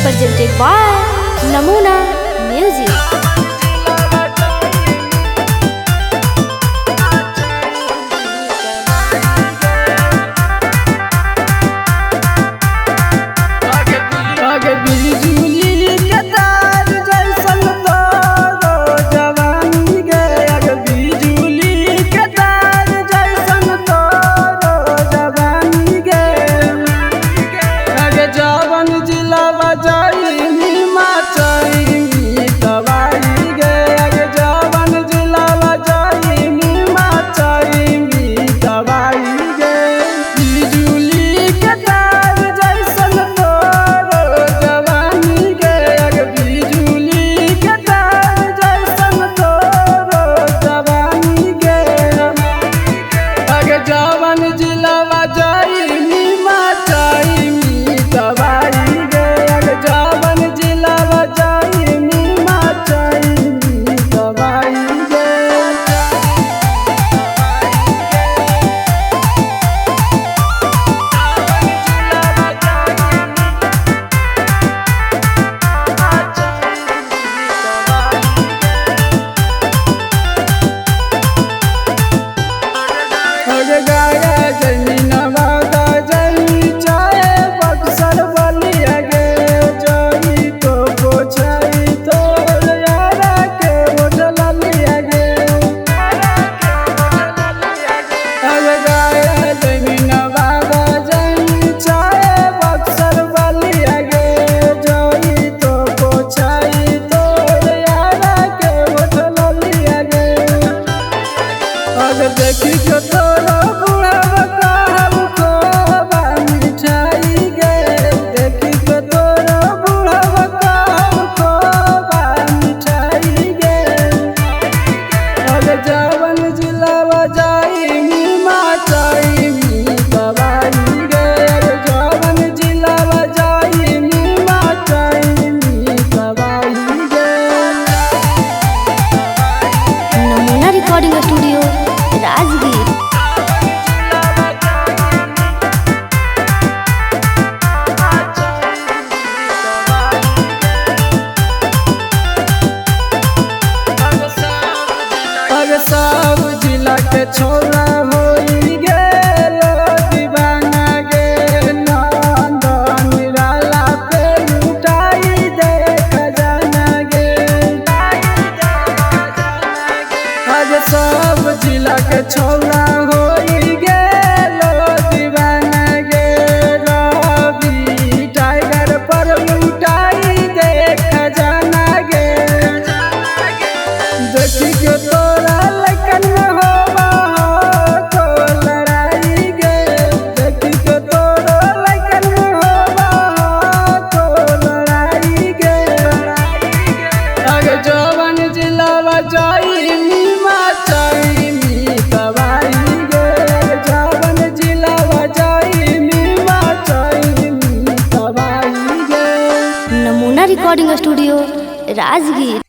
presented by Namuna Music. देखी के तोरा बुढ़ावा कहब खोबा मिठाई गे, देखी के तोरा बुढ़ावा कहब खोबा मिठाई गे। अरे जवन जिलावा जाई मीमा चाई मी दवाई गे, अरे जवन जिलावा जाई मीमा चाई मी दवाई गे। नमूना रिकॉर्डिंग स्टूडियो राजगीर। अरे सब जिला के छोरा होई गेलो दीवाना गे, नंदन निराला पे लुटाई दे खजाना गे। अरे सब जिला के छोरा होई गेलो दीवाना गे, रवि टाइगर पर लुटाई दे खजाना गे। देखी के तोरा लइकन में होबा हो लड़ाई गे, देखी के तोरा लइकन में होबा हो लड़ाई गे। अरे जवन जिलावा जाई मीमा चाई मी दवाई गे, जवन जिलावा जाई मीमा चाई मी दवाई गे। नमूना रिकॉर्डिंग स्टूडियो राजगीर।